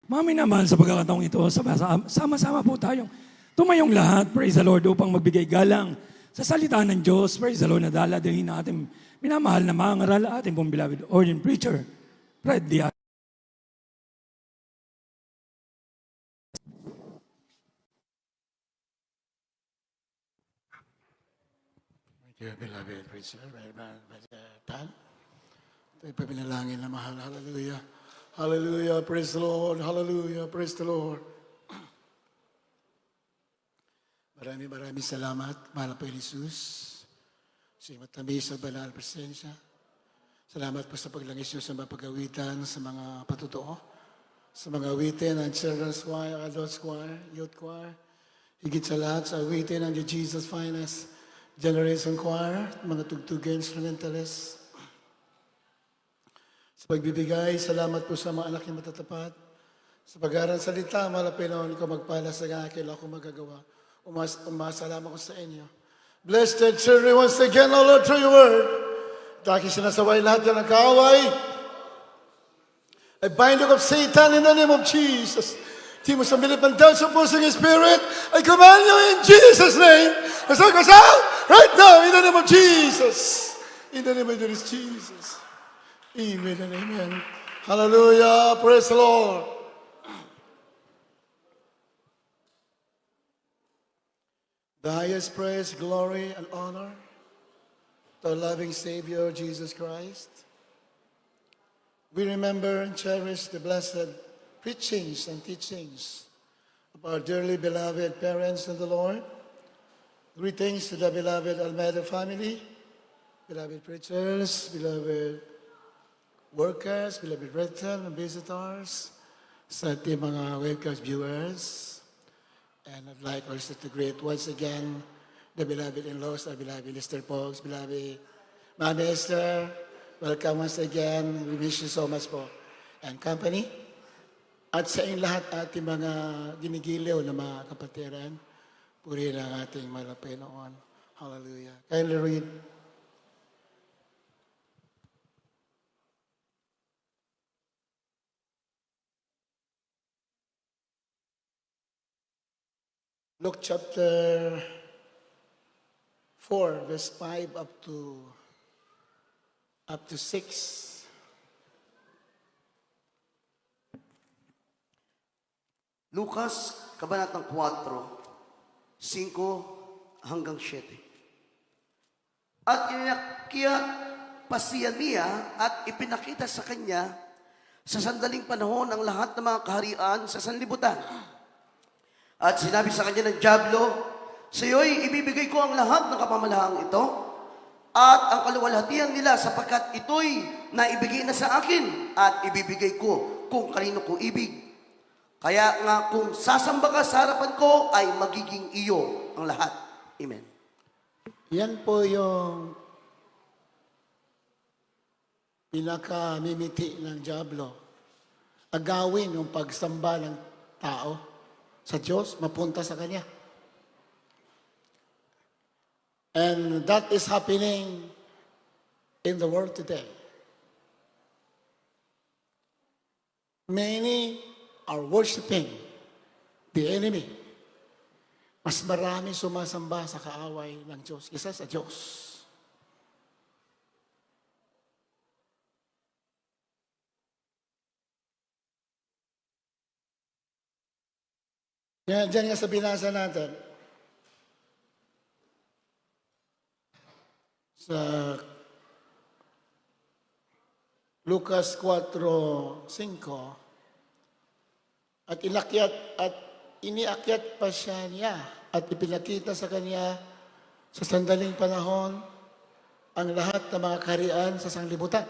Mga minamahal sa pagkakataong ito, sama-sama po tayong tumayong lahat, praise the Lord, upang magbigay galang sa salita ng Diyos, praise the Lord, na daladalhin natin minamahal na mga ngaral ating pong beloved ordained preacher, Fred Diaz. Thank you, beloved preacher, Pan. Ito'y papinalangin na mahal. Hallelujah. Hallelujah. Praise the Lord. Hallelujah. Praise the Lord. Maraming salamat, mahal po Jesus. Sa matamis sa banal presensya. Salamat po sa paglangis niyo sa mga pag-awitan, sa mga patutuo, sa mga awitin ng Children's Choir, Adults Choir, Youth Choir. Higit sa lahat sa awitin ng The Jesus Finest Generation Choir, mga tugtugin, instrumentalists. Sa pagbibigay, salamat po sa mga anak niyo matatapat. Sa pag-aaral salita, malapit na ko magpala sa akin, ako magagawa. Umasalamat ko sa inyo. Bless the children once again, O Lord, through your word. Dahil sinasaway lahat ng kaaway. I bind up Satan in the name of Jesus. Di mo sa milipandaw sa pusong Spirit, I command you in Jesus' name. Pasok out right now in the name of Jesus. In the name of Jesus. Amen and amen. Hallelujah. Praise the Lord. The highest praise, glory, and honor to our loving Savior, Jesus Christ. We remember and cherish the blessed preachings and teachings of our dearly beloved parents in the Lord. Greetings to the beloved Almeida family, beloved preachers, beloved workers, beloved brethren and visitors, sa ating mga webcast viewers. And I'd like also to greet once again the beloved in-laws, our beloved Mr. Pogs, beloved Ma'am Esther. Welcome once again. We miss you so much po. And company. At sa inyong lahat ating mga ginigiliw na mga kapatiran, puri lang ating malapay noon. Hallelujah. Kindly read. Luke chapter 4, verse 5 up to 6. Lucas, Kabanatang 4, 5 hanggang 7. At inakyat pa siya niya at ipinakita sa kanya sa sandaling panahon ang lahat ng mga kaharian sa sanlibutan. At sinabi sa kanya ng dyablo, sa iyo'y ibibigay ko ang lahat ng kapamalaang ito at ang kaluwalhatian nila sapagkat ito'y naibigay na sa akin at ibibigay ko kung kanino ko ibig. Kaya nga kung sasamba ka sa harapan ko ay magiging iyo ang lahat. Amen. Yan po yung pinaka-mimiti ng dyablo. Agawin yung pagsamba ng tao sa Diyos, mapunta sa Kanya. And that is happening in the world today. Many are worshiping the enemy. Mas marami sumasamba sa kaaway ng Diyos kaysa sa Diyos. Yan, dyan nga sa binasa natin. Sa Lucas 4:5, at iniakyat pa siya niya at ipinakita sa kanya sa sandaling panahon ang lahat ng mga kaharian sa sanglibutan.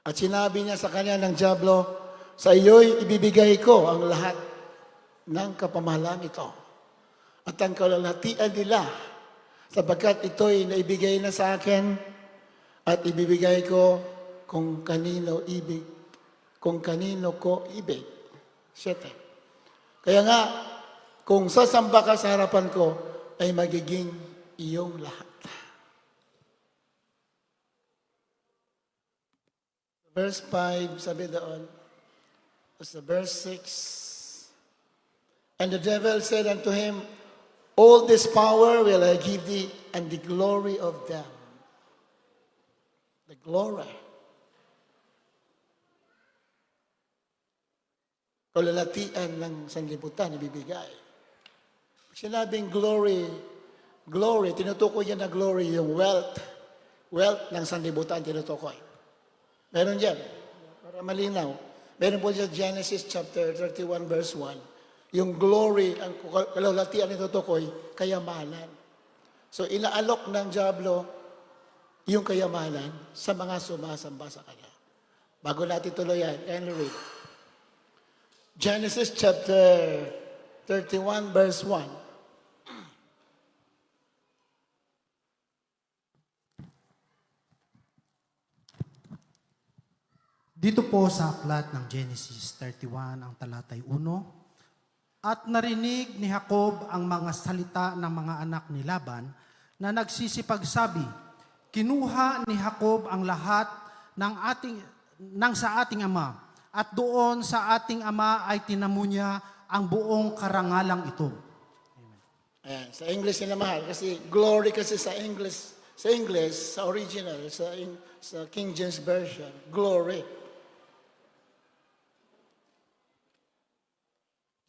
At sinabi niya sa kanya ng dyablo, sa iyo'y ibibigay ko ang lahat ng kapamahalaan ito at ang kaluwalhatian nila sapagkat ito'y naibigay na sa akin at ibibigay ko kung kanino ko ibig. 7. Kaya nga, kung sasamba ka sa harapan ko, ay magiging iyong lahat. Verse 5, sabi doon, Because the verse 6, and the devil said unto him, all this power will I give thee, and the glory of them. The glory. Kalalatian ng sanlibutan, ibibigay. Sinabing glory, tinutukoy niya na glory, yung wealth ng sanlibutan, tinutukoy. Meron dyan, para malinaw. Meron po dyan Genesis chapter 31 verse 1. Yung glory, ang kalalatian tinutukoy, kayamanan. So inaalok ng Diablo yung kayamanan sa mga sumasamba sa kanya. Bago natin tuloy yan, kindly read. Genesis chapter 31 verse 1. Dito po sa aklat ng Genesis 31, ang talatay 1, at narinig ni Jacob ang mga salita ng mga anak ni Laban na nagsisipagsabi, kinuha ni Jacob ang lahat ng sa ating ama, at doon sa ating ama ay tinamo niya ang buong karangalang ito. Ayan, sa English nila mahal, kasi glory kasi sa English, sa original, sa King James Version, glory.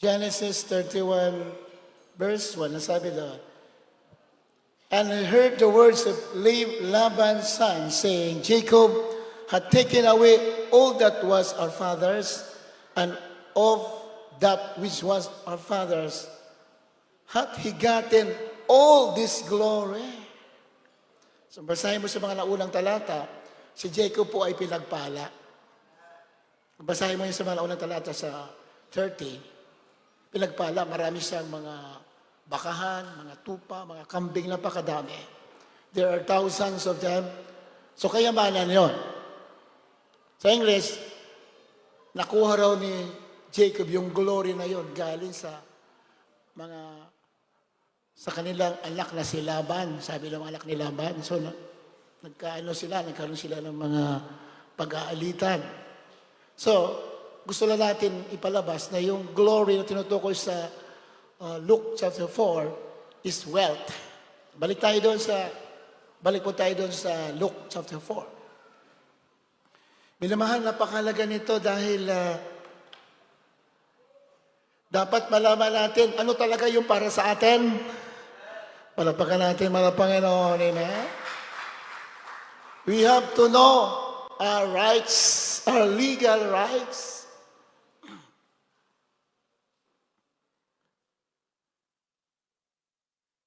Genesis 31, verse 1, nasabi doon, and I heard the words of Laban's son, saying, Jacob had taken away all that was our father's, and of that which was our father's, hath he gotten all this glory. So, basahin mo sa mga naunang talata, si Jacob po ay pinagpala. Basahin mo yun sa mga naunang talata sa 30, pinagpala, marami siyang mga bakahan, mga tupa, mga kambing na pakadami. There are thousands of them. So kayamanan yon. Sa English, nakuha raw ni Jacob yung glory na yon galing sa kanilang anak na si Laban. Sabi ng anak ni Laban. So nagkaroon sila ng mga pag-aalitan. So, gusto lang natin ipalabas na yung glory na tinutukoy sa Luke chapter 4 is wealth. Balik po tayo doon sa Luke chapter 4. Minamahal, napakalaga nito dahil dapat malaman natin ano talaga yung para sa atin. Palapakan natin mga Panginoon. Amen? We have to know our rights, our legal rights.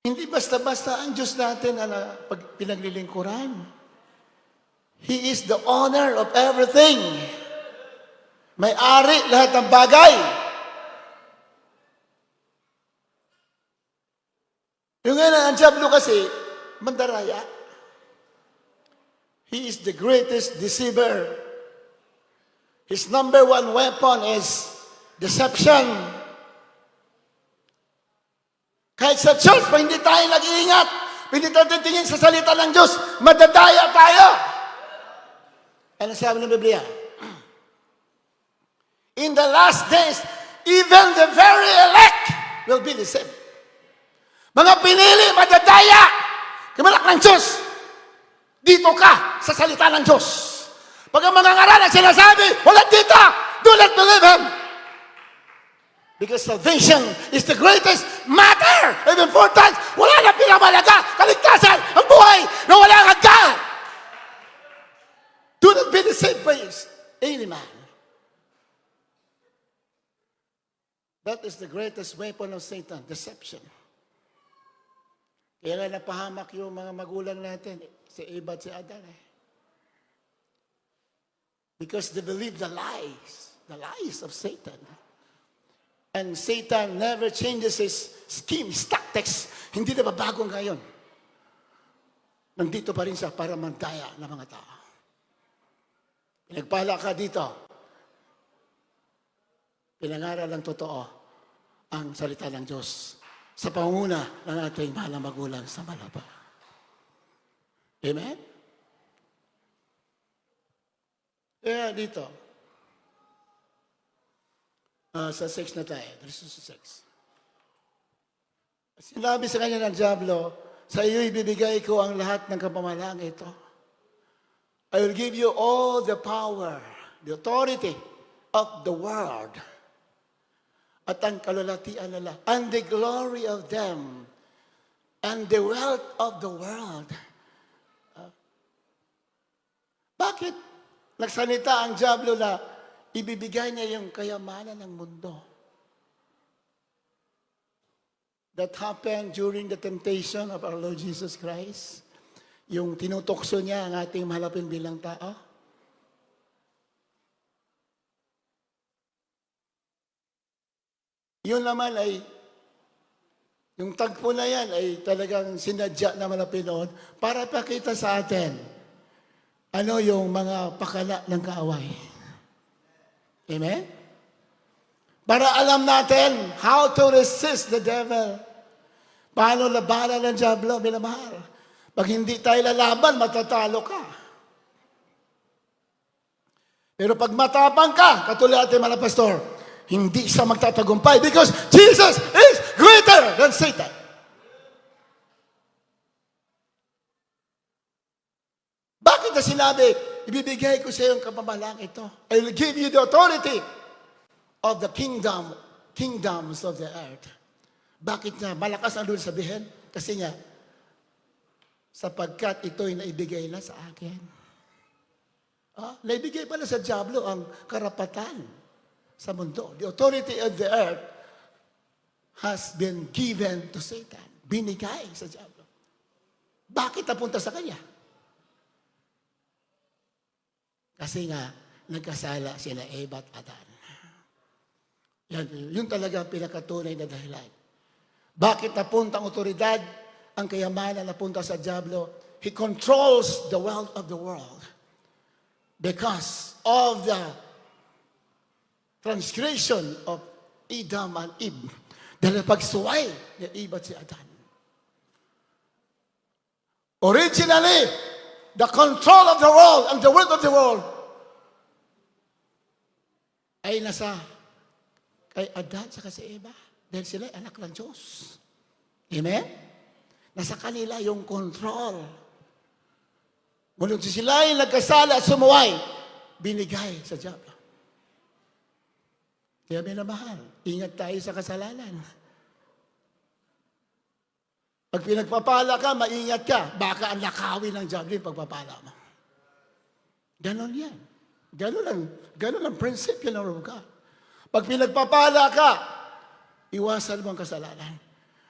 Hindi basta-basta ang Diyos natin pag pinaglilingkuran. He is the owner of everything. May-ari lahat ng bagay. Yung ang Diablo kasi, mandaraya. He is the greatest deceiver. His number one weapon is deception. Kahit sa church, pa hindi tayo nag-iingat, hindi tayo tingin sa salita ng Diyos, madadaya tayo. Ano sabi ng Biblia? In the last days, even the very elect will be deceived. Mga pinili, madadaya. Kamalak ng Diyos, dito ka sa salita ng Diyos. Pag ang mga ngaral ang sinasabi, wala dito, do not believe him. Because salvation is the greatest matter of importance. Wala na pinamalaga, kaligtasan, ang buhay na wala hanggan. Do not be deceived by any man. That is the greatest weapon of Satan, deception. Kaya nga napahamak yung mga magulang natin, si Eva at si Adan. Because they believe the lies of Satan. And Satan never changes his scheme, his tactics. Hindi na babago ngayon. Nandito pa rin siya para mandaya ng mga tao. Pinagpala ka dito. Pinangaral ng totoo ang salita ng Diyos sa panguna ng ating mahal na magulang sa malapa. Amen? Kaya dito, Sa 6 na tayo. Verses 6. Sinabi sa kanya ng Diablo, sa iyo ibibigay ko ang lahat ng kapamahalaan ito. I will give you all the power, the authority of the world, at ang kalulatian nila, and the glory of them, and the wealth of the world. Bakit nagsalita ang Diablo na ibibigay niya yung kayamanan ng mundo? That happened during the temptation of our Lord Jesus Christ. Yung tinutokso niya ang ating mahalapin bilang tao. Yun naman ay, yung tagpo na yan ay talagang sinadya naman na Pinoon para pakita sa atin ano yung mga pakala ng kaaway. Amen? Para alam natin how to resist the devil. Paano labanan ng Diablo, minamahal? Pag hindi tayo lalaban, matatalo ka. Pero pag matapang ka, katulad natin mga pastor, hindi siya magtatagumpay because Jesus is greater than Satan. Bakit na sinabi, ibibigay ko sa iyo ang kapamahalaan ito. I will give you the authority of the kingdoms of the earth. Bakit nga? Malakas ang doon sabihin. Kasi nga, sapagkat ito'y naibigay na sa akin. Naibigay pala sa Diablo ang karapatan sa mundo. The authority of the earth has been given to Satan. Binigay sa Diablo. Bakit napunta sa kanya? Kasi nga, nagkasala sina Eva at Adan. Yun talaga ang pinakatunay na dahilan. Bakit napunta ang otoridad, ang kayamanan napunta sa Diablo? He controls the wealth of the world because of the transgression of Adam and Eve. Dahil pagsuway ni Eve at si Adan. Originally, the control of the world and the wealth of the world ay nasa kay Adan sa si Eva. Dahil sila ay anak ng Diyos. Amen? Nasa kanila yung control. Ngunit sila ay nagkasala at sumuway, binigay sa Diablo. Kaya minamahal, ingat tayo sa kasalanan. Pag pinagpapala ka, maingat ka. Baka ang lakawin ng Diablo yung pagpapala mo. Ganon yan. Ganon ang prinsipyo ng Word of God. Pag pinagpapala ka, iwasan mo ang kasalanan.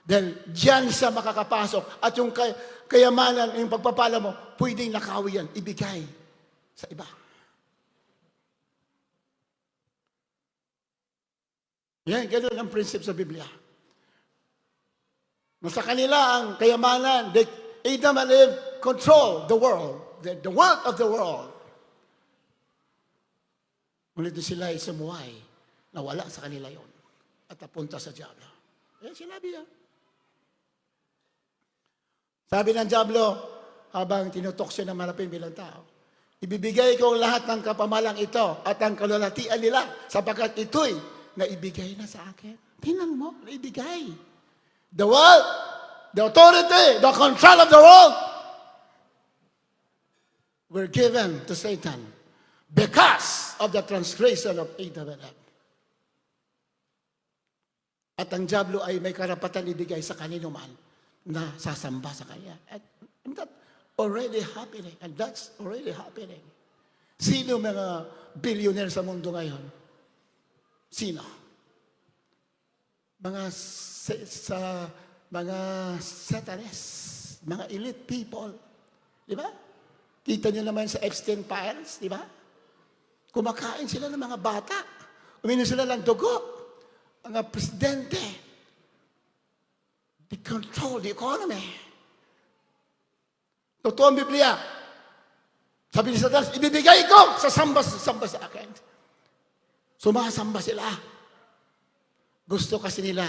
Dahil diyan siya makakapasok at yung kayamanan, yung pagpapala mo, pwedeng nakawi yan, ibigay sa iba. Yan, ganun ang prinsip sa Biblia. Nasa kanila ang kayamanan. Adam and Eve control the world, the wealth of the world. Ngunit sila ay sumuway, nawala sa kanila yon at napunta sa Diablo. Sinabi yan. Sabi ng Diablo, habang tinutokso ng marapin bilang tao, ibibigay ko lahat ng kapamalang ito at ang kalulatian nila sapagkat ito'y naibigay na sa akin. Tingnan mo, naibigay. The world, the authority, the control of the world were given to Satan because of the transgression of Adam and Eve. At ang Diablo ay may karapatan ibigay sa kanino man na sasamba sa kanya. And that already happening. And that's already happening. Sino mga billionaire sa mundo ngayon? Sino? Mga satanists, mga elite people. Di ba? Kita nyo naman sa Epstein Files, di ba? Kumakain sila ng mga bata. Uminom sila ng dugo. Ang presidente, they control the economy. Totoo ang Biblia. Sabi ni Satanas, ibibigay ko sa samba sa akin. Sumasamba sila. Gusto kasi nila,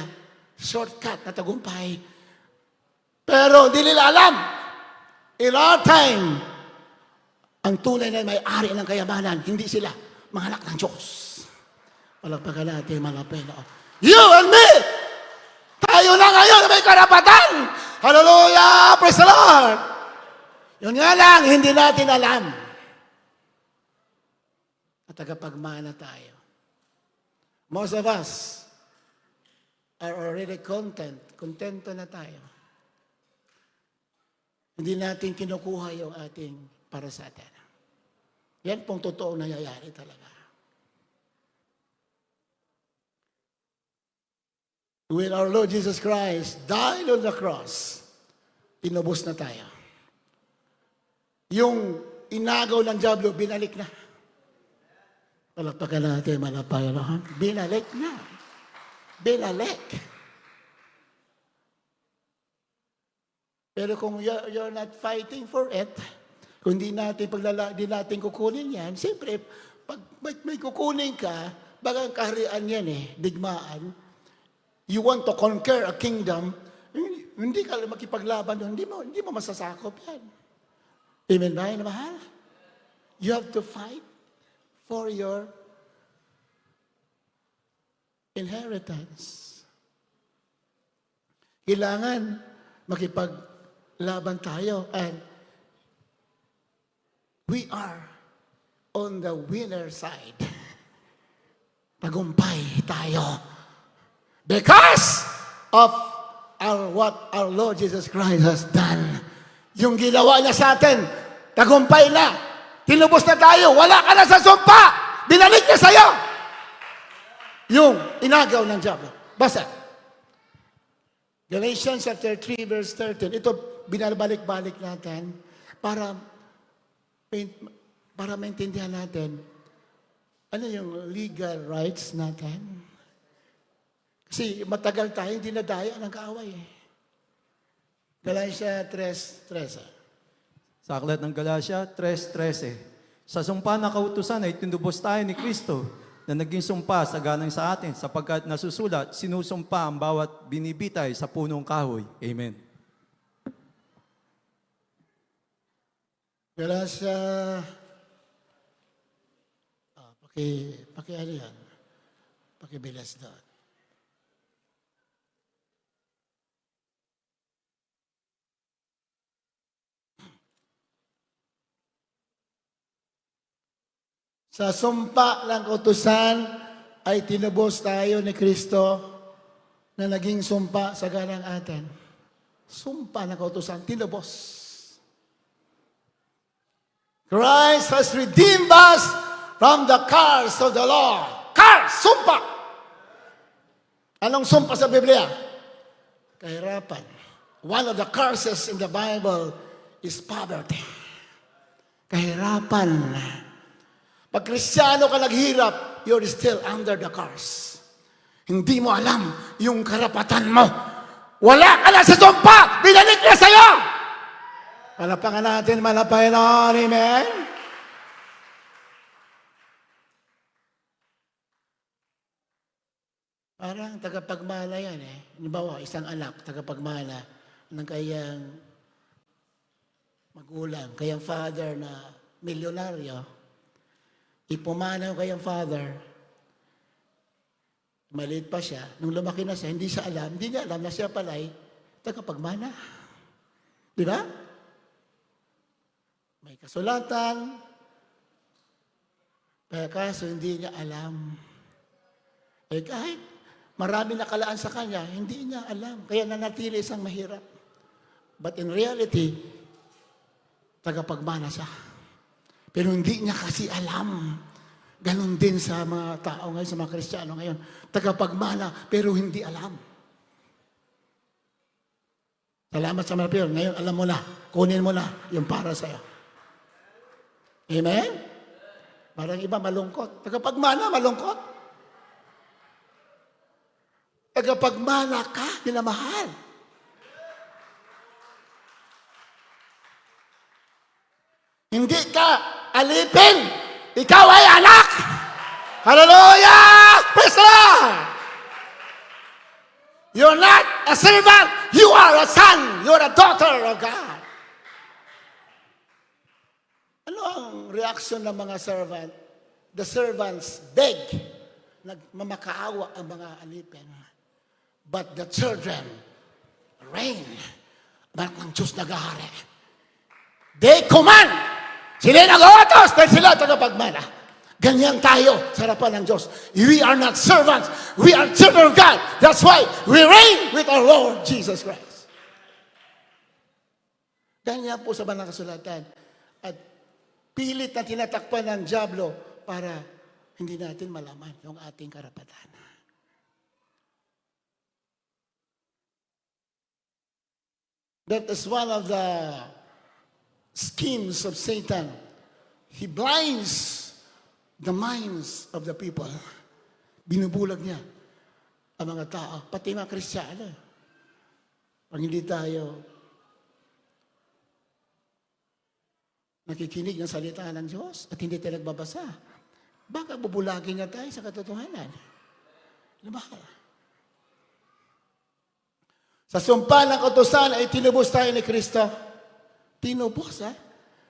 shortcut na tagumpay. Pero hindi nila alam, in our time, ang tunay na may-ari ng kayamanan, hindi sila, mga anak ng Diyos. Palakpakan natin mga Panginoon. You and me! Tayo na ngayon may karapatan! Hallelujah! Praise the Lord! Yun nga lang, hindi natin alam. At tagapagmana tayo. Most of us are already contento na tayo. Hindi natin kinukuha yung ating para sa atin. Yan pong totoong nangyayari talaga. When our Lord Jesus Christ died on the cross, tinubos na tayo. Yung inagaw ng diablo, binalik na. Palakpakan natin, mga Panginoon. Binalik na. Binalik. Pero kung you're not fighting for it, kung di natin kukunin yan, siyempre, pag may kukunin ka, bagang kaharian yan digmaan. You want to conquer a kingdom, hindi ka makipaglaban doon, hindi mo masasakop yan. Amen ba yun, mahal? You have to fight for your inheritance. Kailangan makipaglaban tayo and we are on the winner side. Tagumpay tayo. Because of what our Lord Jesus Christ has done. Yung ginawa niya sa atin, tagumpay na. Tinubos na tayo. Wala ka na sa sumpa. Binalik niya sa'yo. Yung inagaw ng diablo. Basta. Galatians chapter 3 verse 13. Ito, binabalik-balik natin para maintindihan natin ano yung legal rights natin. Kasi matagal tayo hindi nadaya ng kaaway. Galatia 3:13. Sa aklat ng Galatia 3:13. Sa sumpa na kautusan ay tinubos tayo ni Kristo na naging sumpa sa ganang sa atin sapagkat nasusulat, sinusumpa ang bawat binibitay sa punong kahoy. Amen. Galatia, ano yan? Pakibilas doon. Sa sumpa ng kautusan ay tinubos tayo ni Kristo na naging sumpa sa ganang atin. Sumpa ng kautusan, tinubos. Christ has redeemed us from the curse of the law. Curse! Sumpa! Anong sumpa sa Biblia? Kahirapan. One of the curses in the Bible is poverty. Kahirapan. Pag Kristiyano ka naghirap, you're still under the curse. Hindi mo alam yung karapatan mo. Wala ka na sa sumpa! Binalik niya sa'yo! Palapangan natin, Panginoon. Amen? Parang tagapagmana yan Halimbawa, isang anak, tagapagmana ng kayang magulang, kayang father na milyonaryo. Ipumanaw kayang father, maliit pa siya, nung lumaki na siya, hindi niya alam na siya pala'y tagapagmana. Di ba? May kasulatan, kaya kaso hindi niya alam. Kahit marami nakalaan sa kanya, hindi niya alam. Kaya nanatili isang mahirap. But in reality, tagapagmana siya. Pero hindi niya kasi alam. Ganon din sa mga tao ngayon, sa mga Kristiyano ngayon. Tagapagmana, pero hindi alam. Salamat sa mga Panginoon. Ngayon, alam mo na. Kunin mo na yung para sa'yo. Amen? Parang iba malungkot. Tagapagmana, malungkot. Tagapagmana ka, minamahal. Hindi ka alipin. Ikaw ay anak. Hallelujah! Praise the Lord! You're not a servant. You are a son. You're a daughter of God. Ano ang reaction ng mga servant? The servants beg nagmamakaawa ang mga alipin. But the children reign. Anak ng Diyos nag-ahari. They command. Sila nag-utos dahil sila tagapagmana. Ganyan tayo sa harapan ng Diyos. We are not servants. We are children of God. That's why we reign with our Lord Jesus Christ. Ganyan po sa banang kasulatan. At pilit na tinatakpan ng dyablo para hindi natin malaman yung ating karapatan. That is one of the schemes of Satan. He blinds the minds of the people. Binubulag niya ang mga tao, pati mga Kristiyano. Pag hindi tayo nakikinig ng salita ng Diyos at hindi tayo nagbabasa, baka bubulagin niya tayo sa katotohanan. Diba? Sa sumpa ng kautusan ay tinubos tayo ni Kristo. Tinubos, ha?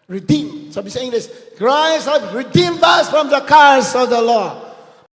Redeemed. Sabi sa English, Christ hath redeemed us from the curse of the law.